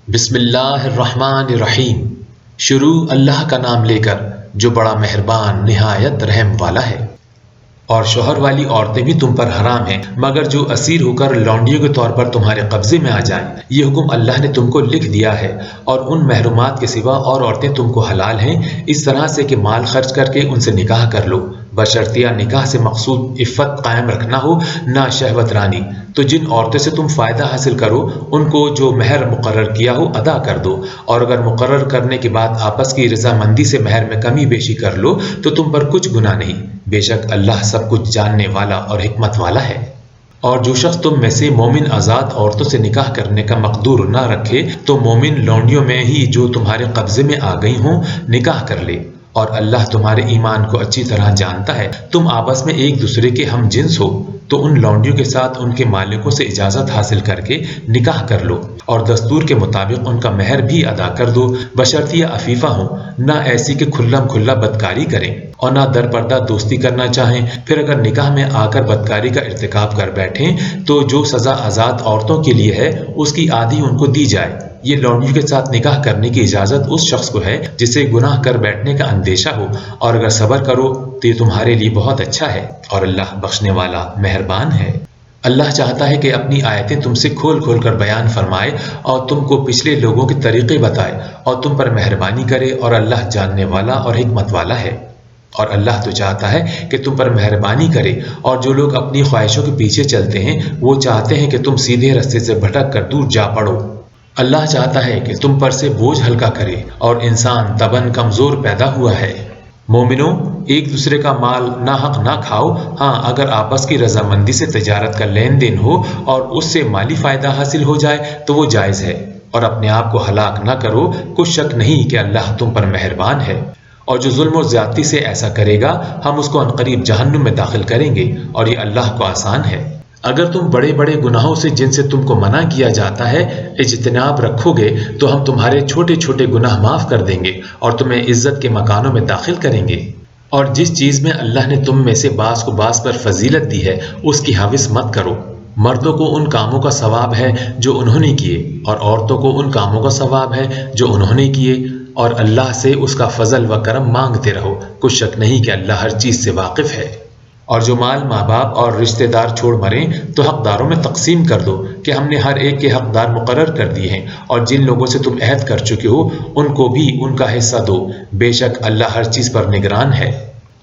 بسم اللہ الرحمن الرحیم۔ شروع اللہ کا نام لے کر جو بڑا مہربان نہایت رحم والا ہے۔ اور شوہر والی عورتیں بھی تم پر حرام ہیں مگر جو اسیر ہو کر لونڈیوں کے طور پر تمہارے قبضے میں آ جائیں۔ یہ حکم اللہ نے تم کو لکھ دیا ہے، اور ان محرومات کے سوا اور عورتیں تم کو حلال ہیں، اس طرح سے کہ مال خرچ کر کے ان سے نکاح کر لو، بشرطیہ نکاح سے مقصود عفت قائم رکھنا ہو، نہ شہوت رانی۔ تو جن عورتوں سے تم فائدہ حاصل کرو ان کو جو مہر مقرر کیا ہو ادا کر دو، اور اگر مقرر کرنے کے بعد آپس کی رضامندی سے مہر میں کمی بیشی کر لو تو تم پر کچھ گناہ نہیں، بے شک اللہ سب کچھ جاننے والا اور حکمت والا ہے۔ اور جو شخص تم میں سے مومن آزاد عورتوں سے نکاح کرنے کا مقدور نہ رکھے تو مومن لونڈیوں میں ہی جو تمہارے قبضے میں آ گئی ہوں نکاح کر لے، اور اللہ تمہارے ایمان کو اچھی طرح جانتا ہے۔ تم آپس میں ایک دوسرے کے ہم جنس ہو تو ان لونڈیوں کے ساتھ ان کے مالکوں سے اجازت حاصل کر کے نکاح کر لو، اور دستور کے مطابق ان کا مہر بھی ادا کر دو، بشرطیہ عفیفہ ہوں، نہ ایسی کہ کھلم کھلا بدکاری کریں اور نہ در پردہ دوستی کرنا چاہیں۔ پھر اگر نکاح میں آ کر بدکاری کا ارتکاب کر بیٹھیں تو جو سزا آزاد عورتوں کے لیے ہے اس کی آدھی ان کو دی جائے۔ یہ لونڈیوں کے ساتھ نکاح کرنے کی اجازت اس شخص کو ہے جسے گناہ کر بیٹھنے کا اندیشہ ہو، اور اگر صبر کرو تو یہ تمہارے لیے بہت اچھا ہے، اور اللہ بخشنے والا مہربان ہے۔ اللہ چاہتا ہے کہ اپنی آیتیں تم سے کھول کھول کر بیان فرمائے اور تم کو پچھلے لوگوں کے طریقے بتائے اور تم پر مہربانی کرے، اور اللہ جاننے والا اور حکمت والا ہے۔ اور اللہ تو چاہتا ہے کہ تم پر مہربانی کرے، اور جو لوگ اپنی خواہشوں کے پیچھے چلتے ہیں وہ چاہتے ہیں کہ تم سیدھے رستے سے بھٹک کر دور جا پڑو۔ اللہ چاہتا ہے کہ تم پر سے بوجھ ہلکا کرے، اور انسان طبعاً کمزور پیدا ہوا ہے۔ مومنوں، ایک دوسرے کا مال ناحق نہ کھاؤ، ہاں اگر آپس کی رضامندی سے تجارت کا لین دین ہو اور اس سے مالی فائدہ حاصل ہو جائے تو وہ جائز ہے، اور اپنے آپ کو ہلاک نہ کرو، کچھ شک نہیں کہ اللہ تم پر مہربان ہے۔ اور جو ظلم و زیادتی سے ایسا کرے گا ہم اس کو عنقریب جہنم میں داخل کریں گے، اور یہ اللہ کو آسان ہے۔ اگر تم بڑے بڑے گناہوں سے جن سے تم کو منع کیا جاتا ہے اجتناب رکھو گے تو ہم تمہارے چھوٹے چھوٹے گناہ معاف کر دیں گے اور تمہیں عزت کے مکانوں میں داخل کریں گے۔ اور جس چیز میں اللہ نے تم میں سے بعض کو بعض پر فضیلت دی ہے اس کی ہوس مت کرو۔ مردوں کو ان کاموں کا ثواب ہے جو انہوں نے کیے، اور عورتوں کو ان کاموں کا ثواب ہے جو انہوں نے کیے، اور اللہ سے اس کا فضل و کرم مانگتے رہو، کچھ شک نہیں کہ اللہ ہر چیز سے واقف ہے۔ اور جو مال ماں باپ اور رشتہ دار چھوڑ مریں تو حقداروں میں تقسیم کر دو کہ ہم نے ہر ایک کے حقدار مقرر کر دیے ہیں، اور جن لوگوں سے تم عہد کر چکے ہو ان کو بھی ان کا حصہ دو، بے شک اللہ ہر چیز پر نگران ہے۔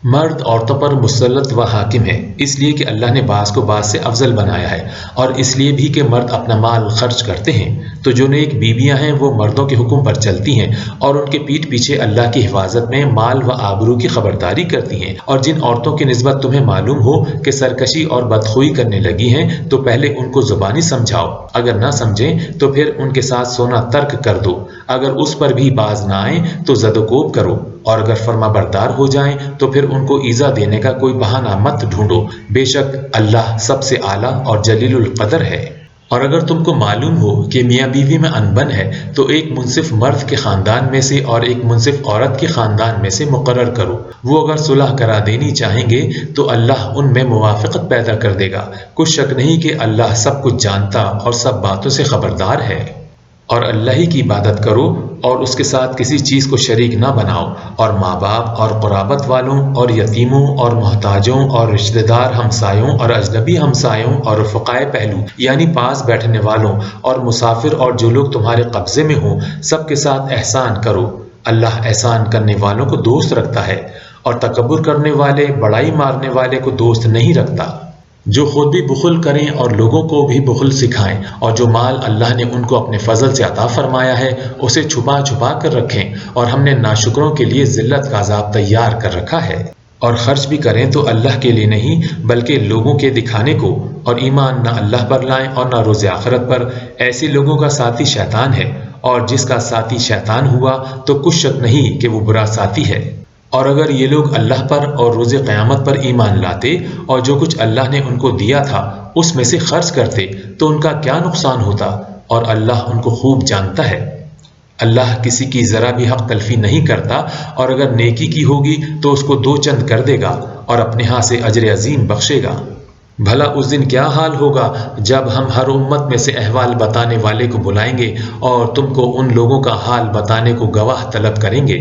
مرد عورتوں پر مسلط و حاکم ہے، اس لیے کہ اللہ نے بعض کو بعض سے افضل بنایا ہے، اور اس لیے بھی کہ مرد اپنا مال خرچ کرتے ہیں۔ تو جو نیک بیویاں ہیں وہ مردوں کے حکم پر چلتی ہیں اور ان کے پیٹھ پیچھے اللہ کی حفاظت میں مال و آبرو کی خبرداری کرتی ہیں۔ اور جن عورتوں کی نسبت تمہیں معلوم ہو کہ سرکشی اور بدخوئی کرنے لگی ہیں تو پہلے ان کو زبانی سمجھاؤ، اگر نہ سمجھیں تو پھر ان کے ساتھ سونا ترک کر دو، اگر اس پر بھی باز نہ آئیں تو زد و کوب کرو، اور اگر فرما بردار ہو جائیں تو پھر ان کو ایذا دینے کا کوئی بہانہ مت ڈھونڈو، بے شک اللہ سب سے اعلیٰ اور جلیل القدر ہے۔ اور اگر تم کو معلوم ہو کہ میاں بیوی میں انبن ہے تو ایک منصف مرد کے خاندان میں سے اور ایک منصف عورت کے خاندان میں سے مقرر کرو، وہ اگر صلح کرا دینی چاہیں گے تو اللہ ان میں موافقت پیدا کر دے گا، کچھ شک نہیں کہ اللہ سب کچھ جانتا اور سب باتوں سے خبردار ہے۔ اور اللہ ہی کی عبادت کرو اور اس کے ساتھ کسی چیز کو شریک نہ بناؤ، اور ماں باپ اور قرابت والوں اور یتیموں اور محتاجوں اور رشتہ دار ہمسایوں اور اجنبی ہمسایوں اور رفقائے پہلو یعنی پاس بیٹھنے والوں اور مسافر اور جو لوگ تمہارے قبضے میں ہوں سب کے ساتھ احسان کرو، اللہ احسان کرنے والوں کو دوست رکھتا ہے، اور تکبر کرنے والے بڑائی مارنے والے کو دوست نہیں رکھتا۔ جو خود بھی بخل کریں اور لوگوں کو بھی بخل سکھائیں، اور جو مال اللہ نے ان کو اپنے فضل سے عطا فرمایا ہے اسے چھپا چھپا کر رکھیں، اور ہم نے ناشکروں کے لیے ذلت کا عذاب تیار کر رکھا ہے۔ اور خرچ بھی کریں تو اللہ کے لیے نہیں بلکہ لوگوں کے دکھانے کو، اور ایمان نہ اللہ پر لائیں اور نہ روز آخرت پر، ایسے لوگوں کا ساتھی شیطان ہے، اور جس کا ساتھی شیطان ہوا تو کچھ شک نہیں کہ وہ برا ساتھی ہے۔ اور اگر یہ لوگ اللہ پر اور روز قیامت پر ایمان لاتے اور جو کچھ اللہ نے ان کو دیا تھا اس میں سے خرچ کرتے تو ان کا کیا نقصان ہوتا، اور اللہ ان کو خوب جانتا ہے۔ اللہ کسی کی ذرا بھی حق تلفی نہیں کرتا، اور اگر نیکی کی ہوگی تو اس کو دو چند کر دے گا اور اپنے ہاں سے اجر عظیم بخشے گا۔ بھلا اس دن کیا حال ہوگا جب ہم ہر امت میں سے احوال بتانے والے کو بلائیں گے اور تم کو ان لوگوں کا حال بتانے کو گواہ طلب کریں گے۔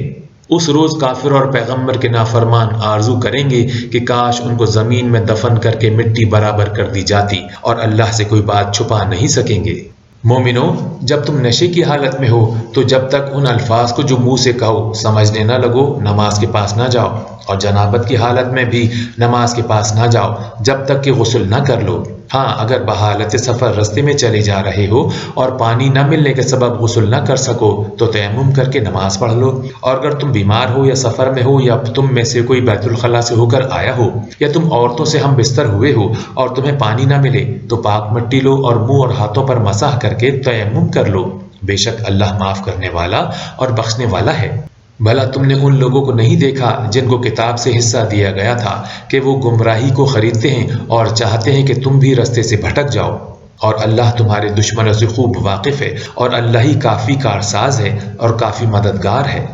اس روز کافر اور پیغمبر کے نافرمان آرزو کریں گے کہ کاش ان کو زمین میں دفن کر کے مٹی برابر کر دی جاتی، اور اللہ سے کوئی بات چھپا نہیں سکیں گے۔ مومنو، جب تم نشے کی حالت میں ہو تو جب تک ان الفاظ کو جو منہ سے کہو سمجھنے نہ لگو نماز کے پاس نہ جاؤ، اور جنابت کی حالت میں بھی نماز کے پاس نہ جاؤ جب تک کہ غسل نہ کر لو۔ ہاں، اگر بحالت سفر رستے میں چلے جا رہے ہو اور پانی نہ ملنے کے سبب غسل نہ کر سکو تو تیمم کر کے نماز پڑھ لو، اور اگر تم بیمار ہو یا سفر میں ہو یا تم میں سے کوئی بیت الخلاء سے ہو کر آیا ہو یا تم عورتوں سے ہم بستر ہوئے ہو اور تمہیں پانی نہ ملے تو پاک مٹی لو اور منہ اور ہاتھوں پر مسح کر کے تیمم کر لو، بے شک اللہ معاف کرنے والا اور بخشنے والا ہے۔ بھلا تم نے ان لوگوں کو نہیں دیکھا جن کو کتاب سے حصہ دیا گیا تھا کہ وہ گمراہی کو خریدتے ہیں اور چاہتے ہیں کہ تم بھی رستے سے بھٹک جاؤ، اور اللہ تمہارے دشمنوں سے خوب واقف ہے، اور اللہ ہی کافی کارساز ہے اور کافی مددگار ہے۔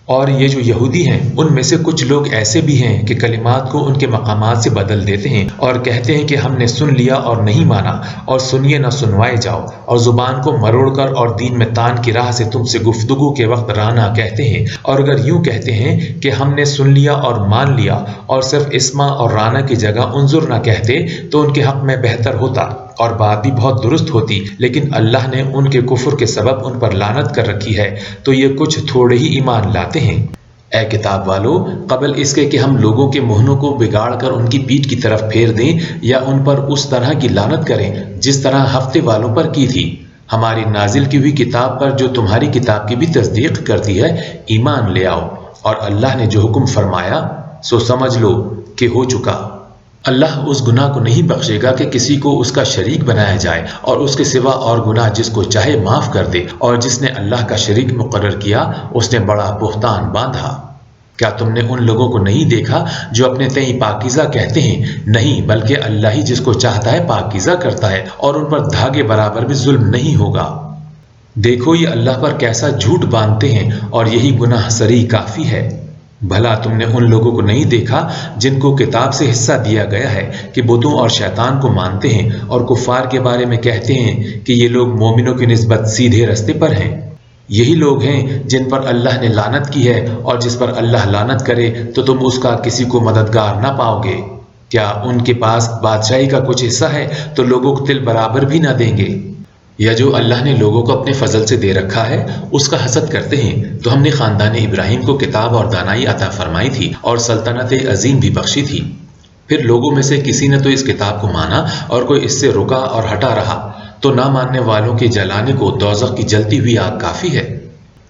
اور یہ جو یہودی ہیں ان میں سے کچھ لوگ ایسے بھی ہیں کہ کلمات کو ان کے مقامات سے بدل دیتے ہیں اور کہتے ہیں کہ ہم نے سن لیا اور نہیں مانا، اور سنیے نہ سنوائے جاؤ، اور زبان کو مروڑ کر اور دین میں تان کی راہ سے تم سے گفتگو کے وقت رانا کہتے ہیں، اور اگر یوں کہتے ہیں کہ ہم نے سن لیا اور مان لیا اور صرف اسما اور رانا کی جگہ انظر نہ کہتے تو ان کے حق میں بہتر ہوتا اور بات بھی بہت درست ہوتی، لیکن اللہ نے ان کے کفر کے سبب ان پر لعنت کر رکھی ہے تو یہ کچھ تھوڑے ہی ایمان لاتے ہیں۔ اے کتاب والو، قبل اس کے کہ ہم لوگوں کے مہنوں کو بگاڑ کر ان کی پیٹھ کی طرف پھیر دیں یا ان پر اس طرح کی لعنت کریں جس طرح ہفتے والوں پر کی تھی، ہماری نازل کی ہوئی کتاب پر جو تمہاری کتاب کی بھی تصدیق کرتی ہے ایمان لے آؤ، اور اللہ نے جو حکم فرمایا سو سمجھ لو کہ ہو چکا۔ اللہ اس گناہ کو نہیں بخشے گا کہ کسی کو اس کا شریک بنایا جائے، اور اس کے سوا اور گناہ جس کو چاہے معاف کر دے، اور جس نے اللہ کا شریک مقرر کیا اس نے بڑا بہتان باندھا۔ کیا تم نے ان لوگوں کو نہیں دیکھا جو اپنے تئیں پاکیزہ کہتے ہیں؟ نہیں، بلکہ اللہ ہی جس کو چاہتا ہے پاکیزہ کرتا ہے، اور ان پر دھاگے برابر بھی ظلم نہیں ہوگا۔ دیکھو یہ اللہ پر کیسا جھوٹ باندھتے ہیں، اور یہی گناہ سری کافی ہے۔ بھلا تم نے ان لوگوں کو نہیں دیکھا جن کو کتاب سے حصہ دیا گیا ہے کہ بتوں اور شیطان کو مانتے ہیں اور کفار کے بارے میں کہتے ہیں کہ یہ لوگ مومنوں کی نسبت سیدھے رستے پر ہیں؟ یہی لوگ ہیں جن پر اللہ نے لعنت کی ہے، اور جس پر اللہ لعنت کرے تو تم اس کا کسی کو مددگار نہ پاؤ گے۔ کیا ان کے پاس بادشاہی کا کچھ حصہ ہے تو لوگوں کو تل برابر بھی نہ دیں گے؟ یا جو اللہ نے لوگوں کو اپنے فضل سے دے رکھا ہے اس کا حسد کرتے ہیں، تو ہم نے خاندان ابراہیم کو کتاب اور دانائی عطا فرمائی تھی اور سلطنت عظیم بھی بخشی تھی۔ پھر لوگوں میں سے کسی نے تو اس کتاب کو مانا اور کوئی اس سے رکا اور ہٹا رہا، تو نہ ماننے والوں کے جلانے کو دوزخ کی جلتی ہوئی آگ کافی ہے۔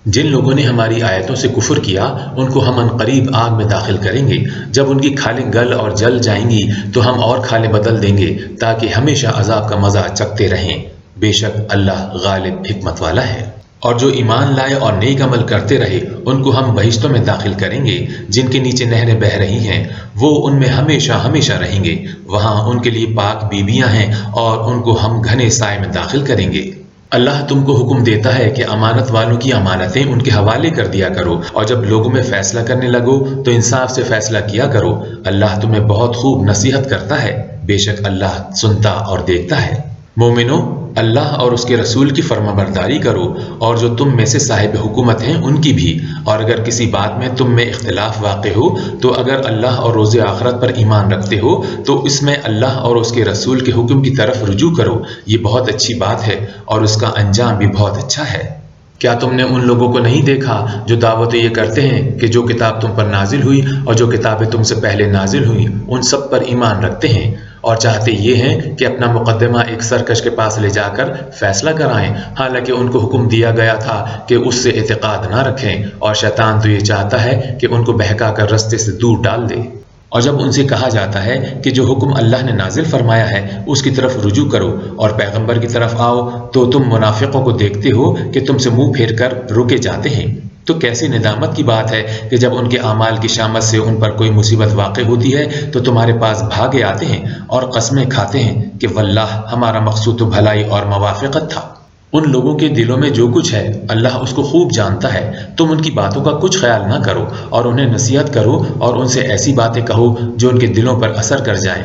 جن لوگوں نے ہماری آیتوں سے کفر کیا ان کو ہم عنقریب آگ میں داخل کریں گے، جب ان کی کھالیں گل اور جل جائیں گی تو ہم اور کھالیں بدل دیں گے تاکہ ہمیشہ عذاب کا مزہ چکھتے رہیں۔ بے شک اللہ غالب حکمت والا ہے۔ اور جو ایمان لائے اور نیک عمل کرتے رہے ان کو ہم بہشتوں میں داخل کریں گے جن کے نیچے نہریں بہہ رہی ہیں، وہ ان میں ہمیشہ ہمیشہ رہیں گے، وہاں ان کے لیے پاک بیویاں ہیں اور ان کو ہم گھنے سائے میں داخل کریں گے۔ اللہ تم کو حکم دیتا ہے کہ امانت والوں کی امانتیں ان کے حوالے کر دیا کرو، اور جب لوگوں میں فیصلہ کرنے لگو تو انصاف سے فیصلہ کیا کرو، اللہ تمہیں بہت خوب نصیحت کرتا ہے، بے شک اللہ سنتا اور دیکھتا ہے۔ مومنو، اللہ اور اس کے رسول کی فرما برداری کرو، اور جو تم میں سے صاحب حکومت ہیں ان کی بھی، اور اگر کسی بات میں تم میں اختلاف واقع ہو تو اگر اللہ اور روز آخرت پر ایمان رکھتے ہو تو اس میں اللہ اور اس کے رسول کے حکم کی طرف رجوع کرو، یہ بہت اچھی بات ہے اور اس کا انجام بھی بہت اچھا ہے۔ کیا تم نے ان لوگوں کو نہیں دیکھا جو دعوت یہ کرتے ہیں کہ جو کتاب تم پر نازل ہوئی اور جو کتابیں تم سے پہلے نازل ہوئیں ان سب پر ایمان رکھتے ہیں، اور چاہتے یہ ہیں کہ اپنا مقدمہ ایک سرکش کے پاس لے جا کر فیصلہ کرائیں، حالانکہ ان کو حکم دیا گیا تھا کہ اس سے اعتقاد نہ رکھیں، اور شیطان تو یہ چاہتا ہے کہ ان کو بہکا کر رستے سے دور ڈال دے۔ اور جب ان سے کہا جاتا ہے کہ جو حکم اللہ نے نازل فرمایا ہے اس کی طرف رجوع کرو اور پیغمبر کی طرف آؤ، تو تم منافقوں کو دیکھتے ہو کہ تم سے منہ پھیر کر رکے جاتے ہیں۔ تو کیسی ندامت کی بات ہے کہ جب ان کے اعمال کی شامت سے ان پر کوئی مصیبت واقع ہوتی ہے تو تمہارے پاس بھاگے آتے ہیں اور قسمیں کھاتے ہیں کہ واللہ ہمارا مقصود تو بھلائی اور موافقت تھا۔ ان لوگوں کے دلوں میں جو کچھ ہے اللہ اس کو خوب جانتا ہے، تم ان کی باتوں کا کچھ خیال نہ کرو اور انہیں نصیحت کرو اور ان سے ایسی باتیں کہو جو ان کے دلوں پر اثر کر جائیں۔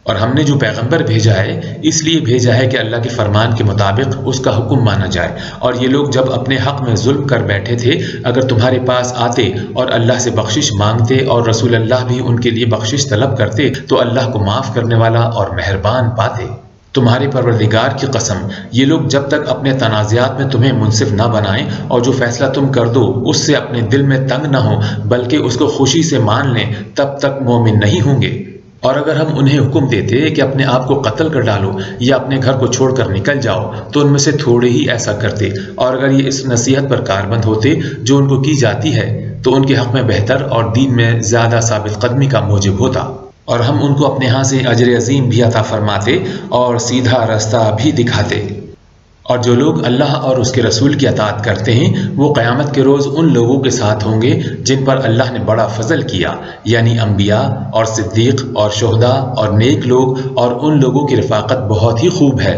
اور ہم نے جو پیغمبر بھیجا ہے اس لیے بھیجا ہے کہ اللہ کے فرمان کے مطابق اس کا حکم مانا جائے۔ اور یہ لوگ جب اپنے حق میں ظلم کر بیٹھے تھے، اگر تمہارے پاس آتے اور اللہ سے بخشش مانگتے اور رسول اللہ بھی ان کے لیے بخشش طلب کرتے تو اللہ کو معاف کرنے والا اور مہربان پاتے۔ تمہارے پروردگار کی قسم، یہ لوگ جب تک اپنے تنازعات میں تمہیں منصف نہ بنائیں اور جو فیصلہ تم کر دو اس سے اپنے دل میں تنگ نہ ہو بلکہ اس کو خوشی سے مان لیں، تب تک مومن نہیں ہوں گے۔ اور اگر ہم انہیں حکم دیتے کہ اپنے آپ کو قتل کر ڈالو یا اپنے گھر کو چھوڑ کر نکل جاؤ تو ان میں سے تھوڑے ہی ایسا کرتے، اور اگر یہ اس نصیحت پر کاربند ہوتے جو ان کو کی جاتی ہے تو ان کے حق میں بہتر اور دین میں زیادہ ثابت قدمی کا موجب ہوتا، اور ہم ان کو اپنے ہاں سے اجر عظیم بھی عطا فرماتے اور سیدھا راستہ بھی دکھاتے۔ اور جو لوگ اللہ اور اس کے رسول کی اطاعت کرتے ہیں وہ قیامت کے روز ان لوگوں کے ساتھ ہوں گے جن پر اللہ نے بڑا فضل کیا، یعنی انبیاء اور صدیق اور شہداء اور نیک لوگ، اور ان لوگوں کی رفاقت بہت ہی خوب ہے۔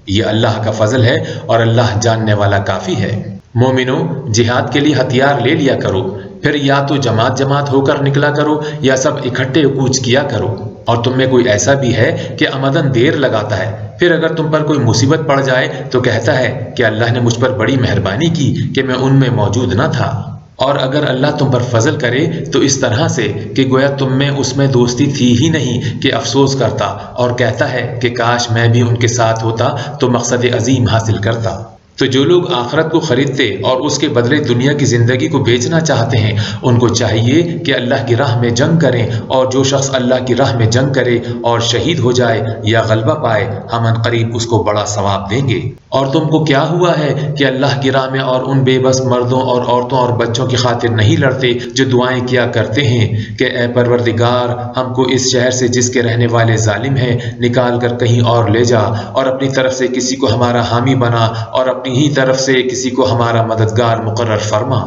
یہ اللہ کا فضل ہے اور اللہ جاننے والا کافی ہے۔ مومنو، جہاد کے لیے ہتھیار لے لیا کرو، پھر یا تو جماعت جماعت ہو کر نکلا کرو یا سب اکٹھے کوچ کیا کرو۔ اور تم میں کوئی ایسا بھی ہے کہ آمدن دیر لگاتا ہے، پھر اگر تم پر کوئی مصیبت پڑ جائے تو کہتا ہے کہ اللہ نے مجھ پر بڑی مہربانی کی کہ میں ان میں موجود نہ تھا۔ اور اگر اللہ تم پر فضل کرے تو اس طرح سے کہ گویا تم میں اس میں دوستی تھی ہی نہیں کہ افسوس کرتا اور کہتا ہے کہ کاش میں بھی ان کے ساتھ ہوتا تو مقصد عظیم حاصل کرتا۔ تو جو لوگ آخرت کو خریدتے اور اس کے بدلے دنیا کی زندگی کو بیچنا چاہتے ہیں ان کو چاہیے کہ اللہ کی راہ میں جنگ کریں، اور جو شخص اللہ کی راہ میں جنگ کرے اور شہید ہو جائے یا غلبہ پائے ہم ان قریب اس کو بڑا ثواب دیں گے۔ اور تم کو کیا ہوا ہے کہ اللہ کی راہ میں اور ان بے بس مردوں اور عورتوں اور بچوں کی خاطر نہیں لڑتے جو دعائیں کیا کرتے ہیں کہ اے پروردگار ہم کو اس شہر سے جس کے رہنے والے ظالم ہیں نکال کر کہیں اور لے جا، اور اپنی طرف سے کسی کو ہمارا حامی بنا اور اپنی ہی طرف سے کسی کو ہمارا مددگار مقرر فرما۔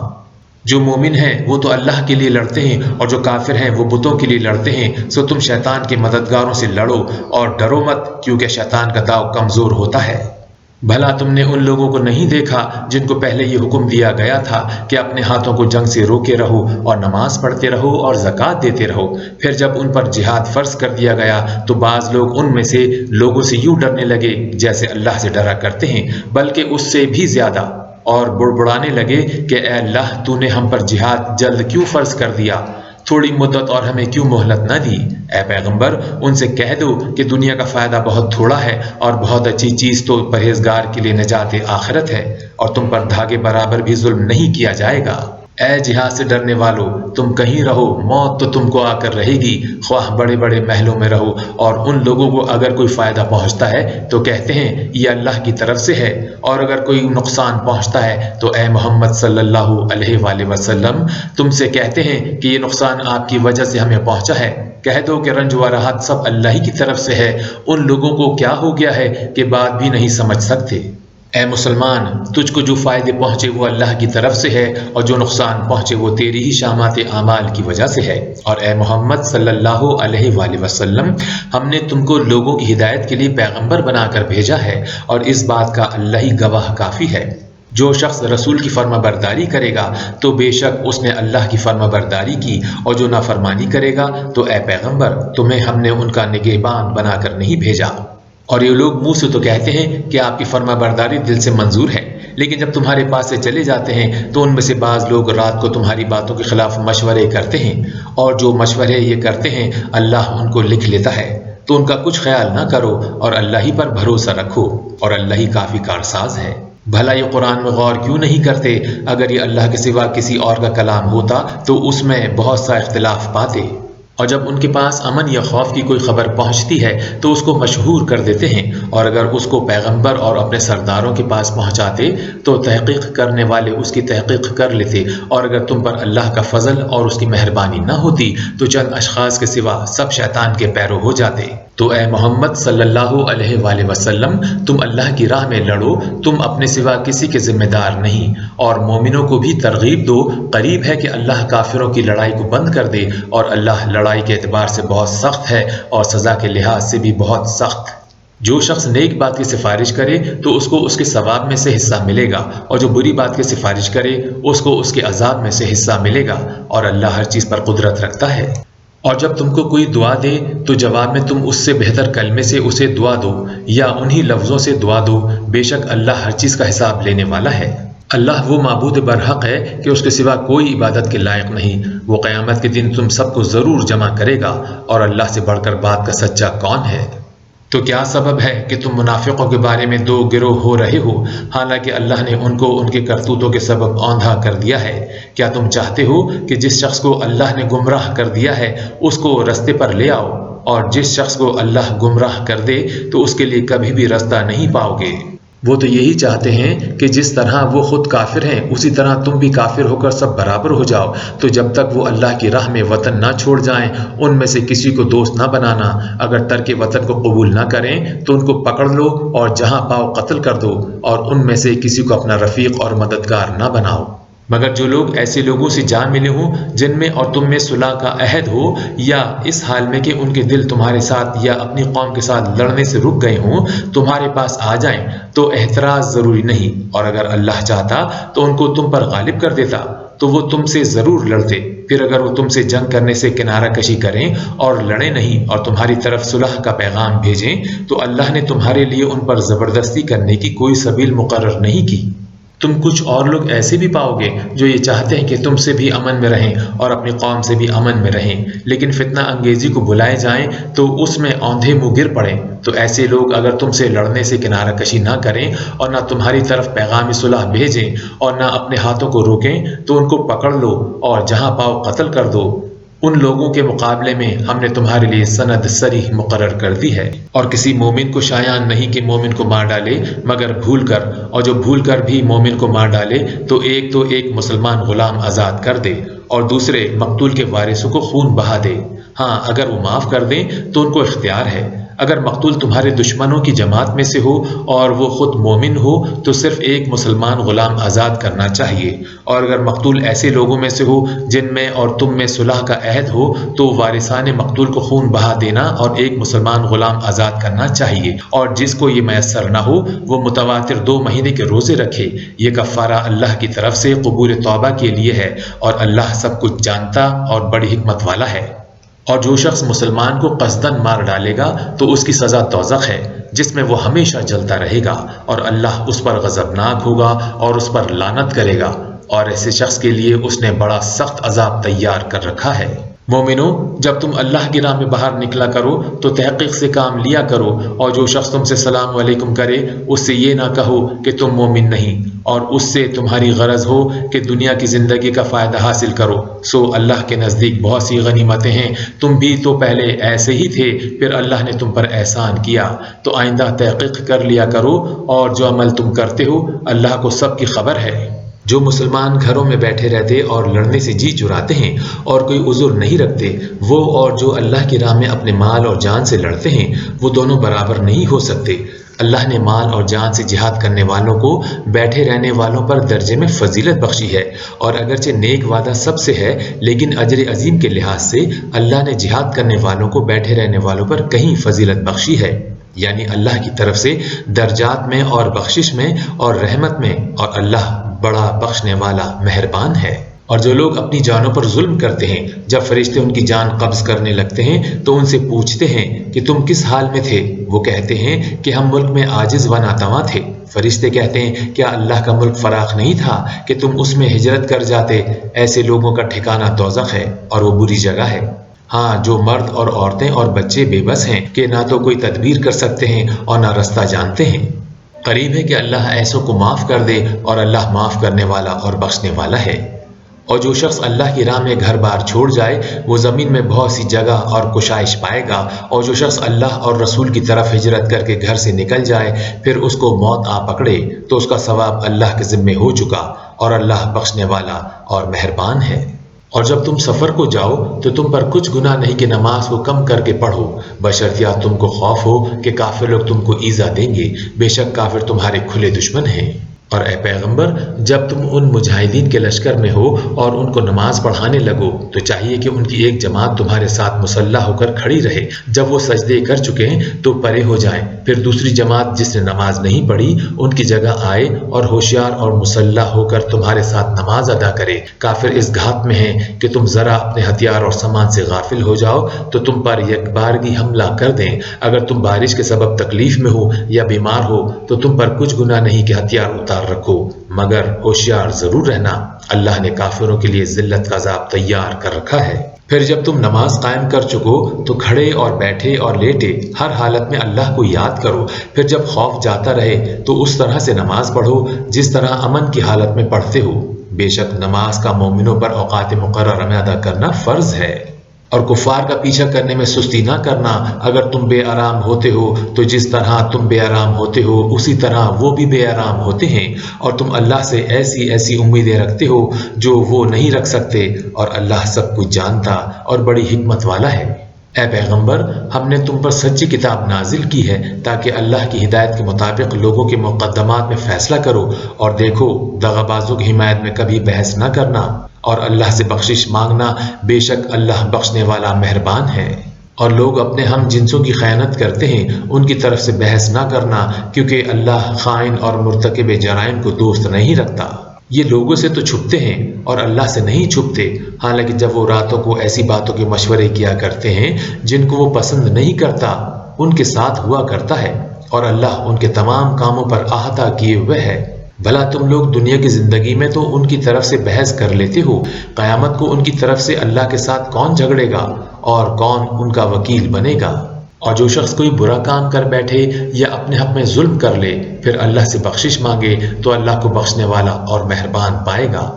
جو مومن ہیں وہ تو اللہ کے لیے لڑتے ہیں اور جو کافر ہیں وہ بتوں کے لیے لڑتے ہیں، سو تم شیطان کے مددگاروں سے لڑو اور ڈرو مت، کیونکہ شیطان کا داؤ کمزور ہوتا ہے۔ بھلا تم نے ان لوگوں کو نہیں دیکھا جن کو پہلے یہ حکم دیا گیا تھا کہ اپنے ہاتھوں کو جنگ سے روکے رہو اور نماز پڑھتے رہو اور زکوٰۃ دیتے رہو، پھر جب ان پر جہاد فرض کر دیا گیا تو بعض لوگ ان میں سے لوگوں سے یوں ڈرنے لگے جیسے اللہ سے ڈرا کرتے ہیں، بلکہ اس سے بھی زیادہ، اور بڑبڑانے لگے کہ اے اللہ تو نے ہم پر جہاد جلد کیوں فرض کر دیا، تھوڑی مدت اور ہمیں کیوں مہلت نہ دی؟ اے پیغمبر ان سے کہہ دو کہ دنیا کا فائدہ بہت تھوڑا ہے اور بہت اچھی چیز تو پرہیزگار کے لیے نجات آخرت ہے، اور تم پر دھاگے برابر بھی ظلم نہیں کیا جائے گا۔ اے جہاد سے ڈرنے والو، تم کہیں رہو، موت تو تم کو آ کر رہے گی، خواہ بڑے بڑے محلوں میں رہو، اور ان لوگوں کو اگر کوئی فائدہ پہنچتا ہے تو کہتے ہیں یہ اللہ کی طرف سے ہے، اور اگر کوئی نقصان پہنچتا ہے تو اے محمد صلی اللہ علیہ وآلہ وسلم تم سے کہتے ہیں کہ یہ نقصان آپ کی وجہ سے ہمیں پہنچا ہے۔ کہہ دو کہ رنج و راحت سب اللہ ہی کی طرف سے ہے، ان لوگوں کو کیا ہو گیا ہے کہ بات بھی نہیں سمجھ سکتے۔ اے مسلمان، تجھ کو جو فائدے پہنچے وہ اللہ کی طرف سے ہے، اور جو نقصان پہنچے وہ تیری ہی شامات اعمال کی وجہ سے ہے۔ اور اے محمد صلی اللہ علیہ وآلہ وسلم ہم نے تم کو لوگوں کی ہدایت کے لیے پیغمبر بنا کر بھیجا ہے، اور اس بات کا اللہ ہی گواہ کافی ہے۔ جو شخص رسول کی فرما برداری کرے گا تو بے شک اس نے اللہ کی فرما برداری کی، اور جو نافرمانی کرے گا تو اے پیغمبر تمہیں ہم نے ان کا نگہبان بنا کر نہیں بھیجا۔ اور یہ لوگ منہ سے تو کہتے ہیں کہ آپ کی فرما برداری دل سے منظور ہے، لیکن جب تمہارے پاس سے چلے جاتے ہیں تو ان میں سے بعض لوگ رات کو تمہاری باتوں کے خلاف مشورے کرتے ہیں، اور جو مشورے یہ کرتے ہیں اللہ ان کو لکھ لیتا ہے، تو ان کا کچھ خیال نہ کرو اور اللہ ہی پر بھروسہ رکھو، اور اللہ ہی کافی کارساز ہے۔ بھلا یہ قرآن میں غور کیوں نہیں کرتے؟ اگر یہ اللہ کے سوا کسی اور کا کلام ہوتا تو اس میں بہت سا اختلاف پاتے۔ اور جب ان کے پاس امن یا خوف کی کوئی خبر پہنچتی ہے تو اس کو مشہور کر دیتے ہیں، اور اگر اس کو پیغمبر اور اپنے سرداروں کے پاس پہنچاتے تو تحقیق کرنے والے اس کی تحقیق کر لیتے، اور اگر تم پر اللہ کا فضل اور اس کی مہربانی نہ ہوتی تو چند اشخاص کے سوا سب شیطان کے پیرو ہو جاتے۔ تو اے محمد صلی اللہ علیہ وآلہ وسلم تم اللہ کی راہ میں لڑو، تم اپنے سوا کسی کے ذمہ دار نہیں، اور مومنوں کو بھی ترغیب دو، قریب ہے کہ اللہ کافروں کی لڑائی کو بند کر دے، اور اللہ لڑائی کے اعتبار سے بہت سخت ہے اور سزا کے لحاظ سے بھی بہت سخت۔ جو شخص نیک بات کی سفارش کرے تو اس کو اس کے ثواب میں سے حصہ ملے گا، اور جو بری بات کی سفارش کرے اس کو اس کے عذاب میں سے حصہ ملے گا، اور اللہ ہر چیز پر قدرت رکھتا ہے۔ اور جب تم کو کوئی دعا دے تو جواب میں تم اس سے بہتر کلمے سے اسے دعا دو یا انہی لفظوں سے دعا دو، بے شک اللہ ہر چیز کا حساب لینے والا ہے۔ اللہ وہ معبود برحق ہے کہ اس کے سوا کوئی عبادت کے لائق نہیں۔ وہ قیامت کے دن تم سب کو ضرور جمع کرے گا، اور اللہ سے بڑھ کر بات کا سچا کون ہے؟ تو کیا سبب ہے کہ تم منافقوں کے بارے میں دو گروہ ہو رہے ہو، حالانکہ اللہ نے ان کو ان کے کرتوتوں کے سبب اوندھا کر دیا ہے؟ کیا تم چاہتے ہو کہ جس شخص کو اللہ نے گمراہ کر دیا ہے اس کو رستے پر لے آؤ، اور جس شخص کو اللہ گمراہ کر دے تو اس کے لیے کبھی بھی رستہ نہیں پاؤ گے؟ وہ تو یہی چاہتے ہیں کہ جس طرح وہ خود کافر ہیں اسی طرح تم بھی کافر ہو کر سب برابر ہو جاؤ۔ تو جب تک وہ اللہ کی راہ میں وطن نہ چھوڑ جائیں ان میں سے کسی کو دوست نہ بنانا۔ اگر ترک وطن کو قبول نہ کریں تو ان کو پکڑ لو اور جہاں پاؤ قتل کر دو، اور ان میں سے کسی کو اپنا رفیق اور مددگار نہ بناؤ، مگر جو لوگ ایسے لوگوں سے جا ملے ہوں جن میں اور تم میں صلح کا عہد ہو، یا اس حال میں کہ ان کے دل تمہارے ساتھ یا اپنی قوم کے ساتھ لڑنے سے رک گئے ہوں تمہارے پاس آ جائیں تو احتراز ضروری نہیں، اور اگر اللہ چاہتا تو ان کو تم پر غالب کر دیتا تو وہ تم سے ضرور لڑتے۔ پھر اگر وہ تم سے جنگ کرنے سے کنارہ کشی کریں اور لڑیں نہیں اور تمہاری طرف صلح کا پیغام بھیجیں تو اللہ نے تمہارے لیے ان پر زبردستی کرنے کی کوئی سبیل مقرر نہیں کی۔ تم کچھ اور لوگ ایسے بھی پاؤ گے جو یہ چاہتے ہیں کہ تم سے بھی امن میں رہیں اور اپنی قوم سے بھی امن میں رہیں، لیکن فتنہ انگیزی کو بلائے جائیں تو اس میں اوندھے منہ گر پڑیں۔ تو ایسے لوگ اگر تم سے لڑنے سے کنارہ کشی نہ کریں اور نہ تمہاری طرف پیغام صلح بھیجیں اور نہ اپنے ہاتھوں کو روکیں تو ان کو پکڑ لو اور جہاں پاؤ قتل کر دو۔ ان لوگوں کے مقابلے میں ہم نے تمہارے لیے سند صریح مقرر کر دی ہے، اور کسی مومن کو شایان نہیں کہ مومن کو مار ڈالے مگر بھول کر، اور جو بھول کر بھی مومن کو مار ڈالے تو ایک مسلمان غلام آزاد کر دے اور دوسرے مقتول کے وارثوں کو خون بہا دے۔ ہاں اگر وہ معاف کر دیں تو ان کو اختیار ہے۔ اگر مقتول تمہارے دشمنوں کی جماعت میں سے ہو اور وہ خود مومن ہو تو صرف ایک مسلمان غلام آزاد کرنا چاہیے، اور اگر مقتول ایسے لوگوں میں سے ہو جن میں اور تم میں صلح کا عہد ہو تو وارثان مقتول کو خون بہا دینا اور ایک مسلمان غلام آزاد کرنا چاہیے، اور جس کو یہ میسر نہ ہو وہ متواتر 2 مہینے کے روزے رکھے۔ یہ کفارہ اللہ کی طرف سے قبول توبہ کے لیے ہے، اور اللہ سب کچھ جانتا اور بڑی حکمت والا ہے۔ اور جو شخص مسلمان کو قصداً مار ڈالے گا تو اس کی سزا دوزخ ہے جس میں وہ ہمیشہ جلتا رہے گا، اور اللہ اس پر غضبناک ہوگا اور اس پر لعنت کرے گا، اور ایسے شخص کے لیے اس نے بڑا سخت عذاب تیار کر رکھا ہے۔ مومنو، جب تم اللہ کی راہ میں باہر نکلا کرو تو تحقیق سے کام لیا کرو، اور جو شخص تم سے سلام علیکم کرے اس سے یہ نہ کہو کہ تم مومن نہیں، اور اس سے تمہاری غرض ہو کہ دنیا کی زندگی کا فائدہ حاصل کرو۔ سو اللہ کے نزدیک بہت سی غنیمتیں ہیں، تم بھی تو پہلے ایسے ہی تھے، پھر اللہ نے تم پر احسان کیا، تو آئندہ تحقیق کر لیا کرو، اور جو عمل تم کرتے ہو اللہ کو سب کی خبر ہے۔ جو مسلمان گھروں میں بیٹھے رہتے اور لڑنے سے جی چراتے ہیں اور کوئی عذر نہیں رکھتے، وہ اور جو اللہ کی راہ میں اپنے مال اور جان سے لڑتے ہیں وہ دونوں برابر نہیں ہو سکتے۔ اللہ نے مال اور جان سے جہاد کرنے والوں کو بیٹھے رہنے والوں پر درجے میں فضیلت بخشی ہے، اور اگرچہ نیک وعدہ سب سے ہے لیکن اجر عظیم کے لحاظ سے اللہ نے جہاد کرنے والوں کو بیٹھے رہنے والوں پر کہیں فضیلت بخشی ہے، یعنی اللہ کی طرف سے درجات میں اور بخشش میں اور رحمت میں، اور اللہ بڑا بخشنے والا مہربان ہے۔ اور جو لوگ اپنی جانوں پر ظلم کرتے ہیں جب فرشتے ان کی جان قبض کرنے لگتے ہیں تو ان سے پوچھتے ہیں کہ تم کس حال میں تھے؟ وہ کہتے ہیں کہ ہم ملک میں عاجز و ناتواں تھے۔ فرشتے کہتے ہیں کیا اللہ کا ملک فراخ نہیں تھا کہ تم اس میں ہجرت کر جاتے؟ ایسے لوگوں کا ٹھکانہ دوزخ ہے اور وہ بری جگہ ہے۔ ہاں، جو مرد اور عورتیں اور بچے بے بس ہیں کہ نہ تو کوئی تدبیر کر سکتے ہیں اور نہ رستہ جانتے ہیں، قریب ہے کہ اللہ ایسوں کو معاف کر دے، اور اللہ معاف کرنے والا اور بخشنے والا ہے۔ اور جو شخص اللہ کی راہ میں گھر بار چھوڑ جائے وہ زمین میں بہت سی جگہ اور کشائش پائے گا، اور جو شخص اللہ اور رسول کی طرف ہجرت کر کے گھر سے نکل جائے پھر اس کو موت آ پکڑے تو اس کا ثواب اللہ کے ذمے ہو چکا، اور اللہ بخشنے والا اور مہربان ہے۔ اور جب تم سفر کو جاؤ تو تم پر کچھ گناہ نہیں کہ نماز کو کم کر کے پڑھو، بشرطیہ تم کو خوف ہو کہ کافر لوگ تم کو ایذا دیں گے، بے شک کافر تمہارے کھلے دشمن ہیں۔ اور اے پیغمبر، جب تم ان مجاہدین کے لشکر میں ہو اور ان کو نماز پڑھانے لگو تو چاہیے کہ ان کی ایک جماعت تمہارے ساتھ مسلح ہو کر کھڑی رہے، جب وہ سجدے کر چکے ہیں تو پرے ہو جائیں، پھر دوسری جماعت جس نے نماز نہیں پڑھی ان کی جگہ آئے اور ہوشیار اور مسلح ہو کر تمہارے ساتھ نماز ادا کرے۔ کافر اس گھات میں ہیں کہ تم ذرا اپنے ہتھیار اور سامان سے غافل ہو جاؤ تو تم پر یک بارگی حملہ کر دیں۔ اگر تم بارش کے سبب تکلیف میں ہو یا بیمار ہو تو تم پر کچھ گناہ نہیں کہ ہتھیار اتار رکھو، مگر ہوشیار ضرور رہنا، اللہ نے کافروں کے لیے ذلت کا عذاب تیار کر رکھا ہے۔ پھر جب تم نماز قائم کر چکو تو کھڑے اور بیٹھے اور لیٹے ہر حالت میں اللہ کو یاد کرو، پھر جب خوف جاتا رہے تو اس طرح سے نماز پڑھو جس طرح امن کی حالت میں پڑھتے ہو۔ بے شک نماز کا مومنوں پر اوقات مقررہ میں ادا کرنا فرض ہے، اور کفار کا پیچھا کرنے میں سستی نہ کرنا۔ اگر تم بے آرام ہوتے ہو تو جس طرح تم بے آرام ہوتے ہو اسی طرح وہ بھی بے آرام ہوتے ہیں، اور تم اللہ سے ایسی ایسی امیدیں رکھتے ہو جو وہ نہیں رکھ سکتے، اور اللہ سب کچھ جانتا اور بڑی حکمت والا ہے۔ اے پیغمبر، ہم نے تم پر سچی کتاب نازل کی ہے تاکہ اللہ کی ہدایت کے مطابق لوگوں کے مقدمات میں فیصلہ کرو، اور دیکھو دغا بازوں کی حمایت میں کبھی بحث نہ کرنا، اور اللہ سے بخشش مانگنا، بے شک اللہ بخشنے والا مہربان ہے۔ اور لوگ اپنے ہم جنسوں کی خیانت کرتے ہیں، ان کی طرف سے بحث نہ کرنا، کیونکہ اللہ خائن اور مرتکب جرائم کو دوست نہیں رکھتا۔ یہ لوگوں سے تو چھپتے ہیں اور اللہ سے نہیں چھپتے، حالانکہ جب وہ راتوں کو ایسی باتوں کے مشورے کیا کرتے ہیں جن کو وہ پسند نہیں کرتا، ان کے ساتھ ہوا کرتا ہے، اور اللہ ان کے تمام کاموں پر احاطہ کیے ہوئے ہے۔ بھلا تم لوگ دنیا کی زندگی میں تو ان کی طرف سے بحث کر لیتے ہو، قیامت کو ان کی طرف سے اللہ کے ساتھ کون جھگڑے گا اور کون ان کا وکیل بنے گا؟ اور جو شخص کوئی برا کام کر بیٹھے یا اپنے حق میں ظلم کر لے پھر اللہ سے بخشش مانگے تو اللہ کو بخشنے والا اور مہربان پائے گا،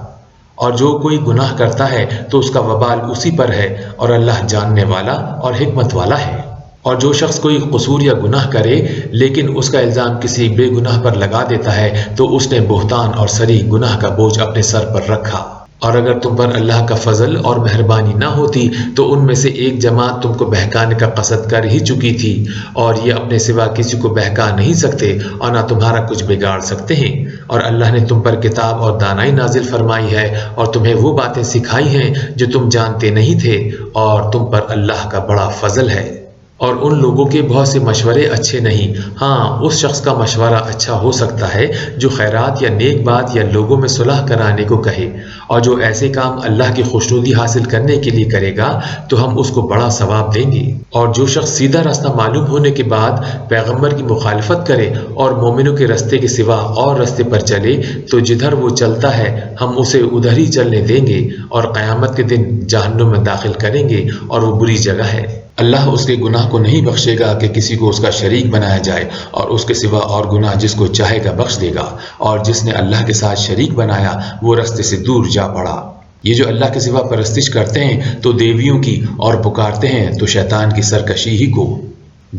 اور جو کوئی گناہ کرتا ہے تو اس کا وبال اسی پر ہے، اور اللہ جاننے والا اور حکمت والا ہے۔ اور جو شخص کوئی قصور یا گناہ کرے لیکن اس کا الزام کسی بے گناہ پر لگا دیتا ہے تو اس نے بہتان اور صریح گناہ کا بوجھ اپنے سر پر رکھا۔ اور اگر تم پر اللہ کا فضل اور مہربانی نہ ہوتی تو ان میں سے ایک جماعت تم کو بہکانے کا قصد کر ہی چکی تھی، اور یہ اپنے سوا کسی کو بہکا نہیں سکتے اور نہ تمہارا کچھ بگاڑ سکتے ہیں۔ اور اللہ نے تم پر کتاب اور دانائی نازل فرمائی ہے اور تمہیں وہ باتیں سکھائی ہیں جو تم جانتے نہیں تھے، اور تم پر اللہ کا بڑا فضل ہے۔ اور ان لوگوں کے بہت سے مشورے اچھے نہیں، ہاں اس شخص کا مشورہ اچھا ہو سکتا ہے جو خیرات یا نیک بات یا لوگوں میں صلح کرانے کو کہے، اور جو ایسے کام اللہ کی خوشنودی حاصل کرنے کے لیے کرے گا تو ہم اس کو بڑا ثواب دیں گے۔ اور جو شخص سیدھا راستہ معلوم ہونے کے بعد پیغمبر کی مخالفت کرے اور مومنوں کے راستے کے سوا اور راستے پر چلے تو جدھر وہ چلتا ہے ہم اسے ادھر ہی چلنے دیں گے، اور قیامت کے دن جہنم میں داخل کریں گے، اور وہ بری جگہ ہے۔ اللہ اس کے گناہ کو نہیں بخشے گا کہ کسی کو اس کا شریک بنایا جائے، اور اس کے سوا اور گناہ جس کو چاہے گا بخش دے گا، اور جس نے اللہ کے ساتھ شریک بنایا وہ راستے سے دور جا پڑا۔ یہ جو اللہ کے سوا پرستش کرتے ہیں تو دیویوں کی، اور پکارتے ہیں تو شیطان کی سرکشی ہی کو۔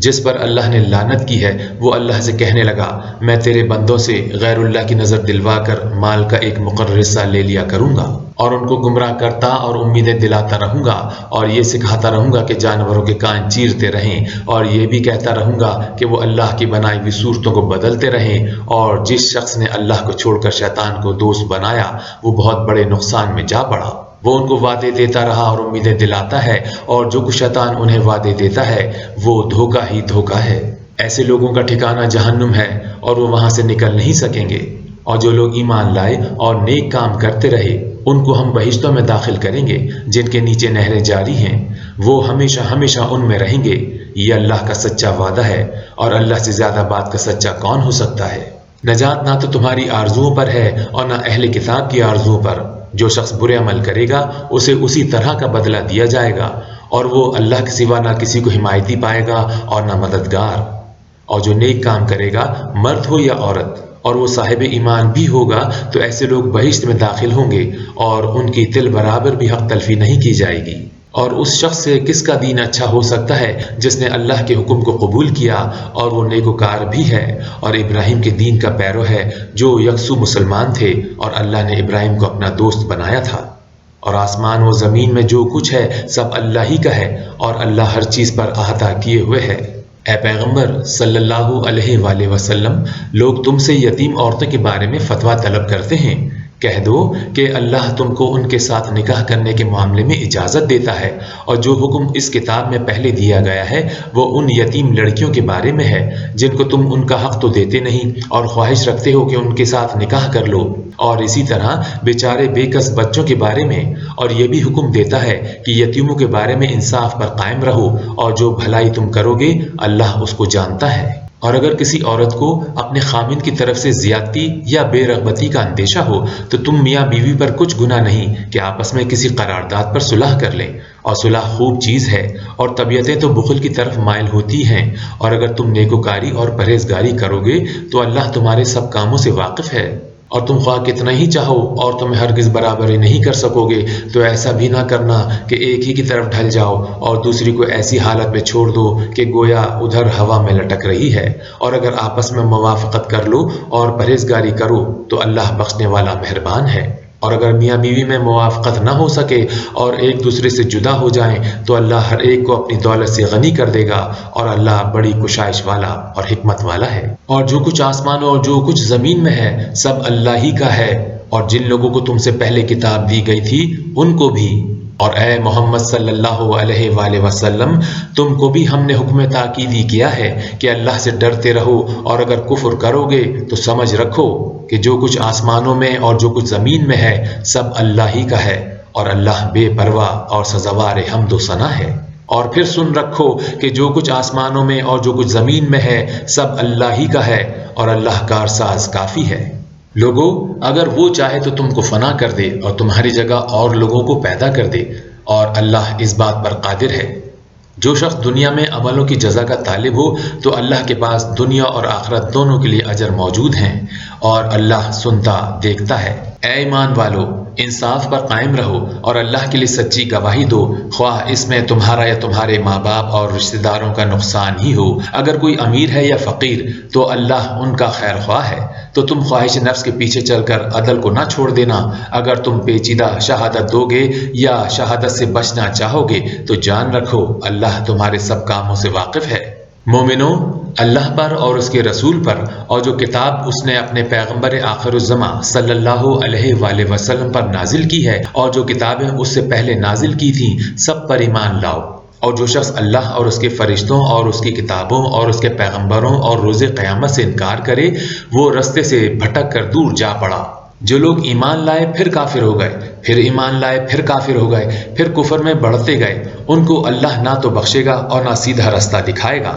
جس پر اللہ نے لعنت کی ہے وہ اللہ سے کہنے لگا، میں تیرے بندوں سے غیر اللہ کی نظر دلوا کر مال کا ایک مقرر حصہ لے لیا کروں گا، اور ان کو گمراہ کرتا اور امیدیں دلاتا رہوں گا، اور یہ سکھاتا رہوں گا کہ جانوروں کے کان چیرتے رہیں، اور یہ بھی کہتا رہوں گا کہ وہ اللہ کی بنائی ہوئی صورتوں کو بدلتے رہیں۔ اور جس شخص نے اللہ کو چھوڑ کر شیطان کو دوست بنایا وہ بہت بڑے نقصان میں جا پڑا۔ وہ ان کو وعدے دیتا رہا اور امیدیں دلاتا ہے، اور جو کچھ شیطان انہیں وعدے دیتا ہے وہ دھوکہ ہی دھوکہ ہے۔ ایسے لوگوں کا ٹھکانہ جہنم ہے اور وہ وہاں سے نکل نہیں سکیں گے۔ اور جو لوگ ایمان لائے اور نیک کام کرتے رہے ان کو ہم بہشتوں میں داخل کریں گے جن کے نیچے نہریں جاری ہیں، وہ ہمیشہ ہمیشہ ان میں رہیں گے۔ یہ اللہ کا سچا وعدہ ہے، اور اللہ سے زیادہ بات کا سچا کون ہو سکتا ہے؟ نجات نہ تو تمہاری آرزوؤں پر ہے اور نہ اہل کتاب کی آرزوؤں پر۔ جو شخص برے عمل کرے گا اسے اسی طرح کا بدلہ دیا جائے گا، اور وہ اللہ کے سوا نہ کسی کو حمایتی پائے گا اور نہ مددگار۔ اور جو نیک کام کرے گا مرد ہو یا عورت اور وہ صاحب ایمان بھی ہوگا تو ایسے لوگ بہشت میں داخل ہوں گے، اور ان کی تل برابر بھی حق تلفی نہیں کی جائے گی۔ اور اس شخص سے کس کا دین اچھا ہو سکتا ہے جس نے اللہ کے حکم کو قبول کیا اور وہ نیکوکار بھی ہے اور ابراہیم کے دین کا پیرو ہے، جو یکسو مسلمان تھے، اور اللہ نے ابراہیم کو اپنا دوست بنایا تھا۔ اور آسمان و زمین میں جو کچھ ہے سب اللہ ہی کا ہے، اور اللہ ہر چیز پر احاطہ کیے ہوئے ہے۔ اے پیغمبر صلی اللہ علیہ وآلہ وسلم، لوگ تم سے یتیم عورتوں کے بارے میں فتویٰ طلب کرتے ہیں، کہہ دو کہ اللہ تم کو ان کے ساتھ نکاح کرنے کے معاملے میں اجازت دیتا ہے، اور جو حکم اس کتاب میں پہلے دیا گیا ہے وہ ان یتیم لڑکیوں کے بارے میں ہے جن کو تم ان کا حق تو دیتے نہیں اور خواہش رکھتے ہو کہ ان کے ساتھ نکاح کر لو، اور اسی طرح بیچارے بے کس بچوں کے بارے میں، اور یہ بھی حکم دیتا ہے کہ یتیموں کے بارے میں انصاف پر قائم رہو، اور جو بھلائی تم کرو گے اللہ اس کو جانتا ہے۔ اور اگر کسی عورت کو اپنے خامند کی طرف سے زیادتی یا بے رغبتی کا اندیشہ ہو تو تم میاں بیوی پر کچھ گناہ نہیں کہ آپس میں کسی قرارداد پر صلح کر لیں، اور صلح خوب چیز ہے، اور طبیعتیں تو بخل کی طرف مائل ہوتی ہیں، اور اگر تم نیکوکاری اور پرہیزگاری کرو گے تو اللہ تمہارے سب کاموں سے واقف ہے، اور تم خواہ کتنا ہی چاہو اور تمہیں ہرگز برابری نہیں کر سکو گے، تو ایسا بھی نہ کرنا کہ ایک ہی کی طرف ڈھل جاؤ اور دوسری کو ایسی حالت میں چھوڑ دو کہ گویا ادھر ہوا میں لٹک رہی ہے، اور اگر آپس میں موافقت کر لو اور پرہیزگاری کرو تو اللہ بخشنے والا مہربان ہے۔ اور اگر میاں بیوی میں موافقت نہ ہو سکے اور ایک دوسرے سے جدا ہو جائیں تو اللہ ہر ایک کو اپنی دولت سے غنی کر دے گا، اور اللہ بڑی کشائش والا اور حکمت والا ہے۔ اور جو کچھ آسمانوں اور جو کچھ زمین میں ہے سب اللہ ہی کا ہے، اور جن لوگوں کو تم سے پہلے کتاب دی گئی تھی ان کو بھی، اور اے محمد صلی اللہ علیہ وآلہ وسلم تم کو بھی ہم نے حکم تاکیدی کیا ہے کہ اللہ سے ڈرتے رہو، اور اگر کفر کرو گے تو سمجھ رکھو کہ جو کچھ آسمانوں میں اور جو کچھ زمین میں ہے سب اللہ ہی کا ہے، اور اللہ بے پرواہ اور سزاوار حمد و ثنا ہے۔ اور پھر سن رکھو کہ جو کچھ آسمانوں میں اور جو کچھ زمین میں ہے سب اللہ ہی کا ہے، اور اللہ کارساز کافی ہے۔ لوگو، اگر وہ چاہے تو تم کو فنا کر دے اور تمہاری جگہ اور لوگوں کو پیدا کر دے، اور اللہ اس بات پر قادر ہے۔ جو شخص دنیا میں عملوں کی جزا کا طالب ہو تو اللہ کے پاس دنیا اور آخرت دونوں کے لیے اجر موجود ہیں، اور اللہ سنتا دیکھتا ہے۔ اے ایمان والو، انصاف پر قائم رہو اور اللہ کے لیے سچی گواہی دو، خواہ اس میں تمہارا یا تمہارے ماں باپ اور رشتہ داروں کا نقصان ہی ہو۔ اگر کوئی امیر ہے یا فقیر تو اللہ ان کا خیر خواہ ہے، تو تم خواہش نفس کے پیچھے چل کر عدل کو نہ چھوڑ دینا۔ اگر تم پیچیدہ شہادت دو گے یا شہادت سے بچنا چاہو گے تو جان رکھو اللہ تمہارے سب کاموں سے واقف ہے۔ مومنوں، اللہ پر اور اس کے رسول پر اور جو کتاب اس نے اپنے پیغمبر آخر الزماں صلی اللہ علیہ وآلہ وسلم پر نازل کی ہے اور جو کتابیں اس سے پہلے نازل کی تھیں سب پر ایمان لاؤ۔ اور جو شخص اللہ اور اس کے فرشتوں اور اس کی کتابوں اور اس کے پیغمبروں اور روز قیامت سے انکار کرے وہ رستے سے بھٹک کر دور جا پڑا۔ جو لوگ ایمان لائے پھر کافر ہو گئے، پھر ایمان لائے پھر کافر ہو گئے، پھر کفر میں بڑھتے گئے، ان کو اللہ نہ تو بخشے گا اور نہ سیدھا رستہ دکھائے گا۔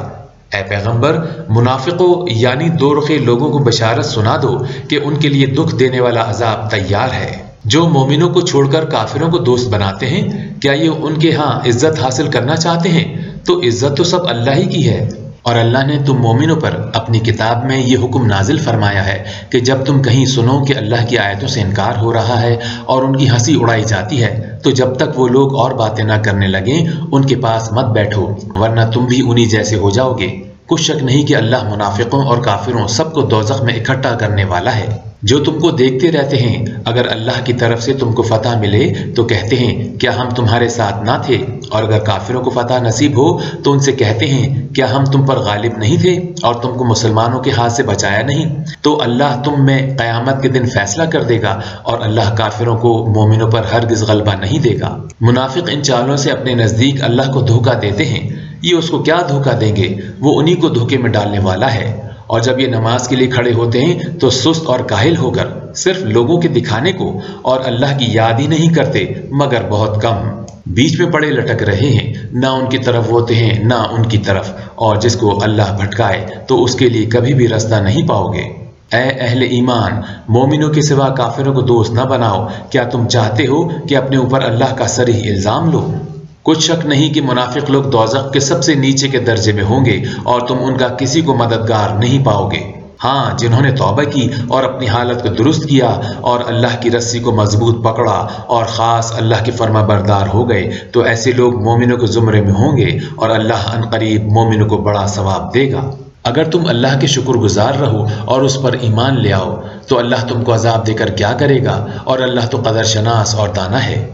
اے پیغمبر، منافقوں یعنی دو رخی لوگوں کو بشارت سنا دو کہ ان کے لیے دکھ دینے والا عذاب تیار ہے۔ جو مومنوں کو چھوڑ کر کافروں کو دوست بناتے ہیں، کیا یہ ان کے ہاں عزت حاصل کرنا چاہتے ہیں؟ تو عزت تو سب اللہ ہی کی ہے۔ اور اللہ نے تم مومنوں پر اپنی کتاب میں یہ حکم نازل فرمایا ہے کہ جب تم کہیں سنو کہ اللہ کی آیتوں سے انکار ہو رہا ہے اور ان کی ہنسی اڑائی جاتی ہے تو جب تک وہ لوگ اور باتیں نہ کرنے لگیں ان کے پاس مت بیٹھو، ورنہ تم بھی انہی جیسے ہو جاؤ گے۔ کچھ شک نہیں کہ اللہ منافقوں اور کافروں سب کو دوزخ میں اکٹھا کرنے والا ہے۔ جو تم کو دیکھتے رہتے ہیں، اگر اللہ کی طرف سے تم کو فتح ملے تو کہتے ہیں کیا ہم تمہارے ساتھ نہ تھے، اور اگر کافروں کو فتح نصیب ہو تو ان سے کہتے ہیں کیا ہم تم پر غالب نہیں تھے اور تم کو مسلمانوں کے ہاتھ سے بچایا نہیں؟ تو اللہ تم میں قیامت کے دن فیصلہ کر دے گا، اور اللہ کافروں کو مومنوں پر ہرگز غلبہ نہیں دے گا۔ منافق ان چالوں سے اپنے نزدیک اللہ کو دھوکہ دیتے ہیں، یہ اس کو کیا دھوکہ دیں گے، وہ انہی کو دھوکے میں ڈالنے والا ہے۔ اور جب یہ نماز کے لیے کھڑے ہوتے ہیں تو سست اور کاہل ہو کر صرف لوگوں کے دکھانے کو اور اللہ کی یاد ہی نہیں کرتے مگر بہت کم، بیچ میں پڑے لٹک رہے ہیں، نہ ان کی طرف ہوتے ہیں نہ ان کی طرف، اور جس کو اللہ بھٹکائے تو اس کے لیے کبھی بھی رستہ نہیں پاؤ گے۔ اے اہل ایمان، مومنوں کے سوا کافروں کو دوست نہ بناؤ۔ کیا تم چاہتے ہو کہ اپنے اوپر اللہ کا صریح الزام لو؟ کچھ شک نہیں کہ منافق لوگ دوزخ کے سب سے نیچے کے درجے میں ہوں گے اور تم ان کا کسی کو مددگار نہیں پاؤ گے۔ ہاں، جنہوں نے توبہ کی اور اپنی حالت کو درست کیا اور اللہ کی رسی کو مضبوط پکڑا اور خاص اللہ کے فرما بردار ہو گئے تو ایسے لوگ مومنوں کے زمرے میں ہوں گے، اور اللہ عنقریب مومنوں کو بڑا ثواب دے گا۔ اگر تم اللہ کے شکر گزار رہو اور اس پر ایمان لے آؤ تو اللہ تم کو عذاب دے کر کیا کرے گا، اور اللہ تو قدر شناس اور دانا ہے۔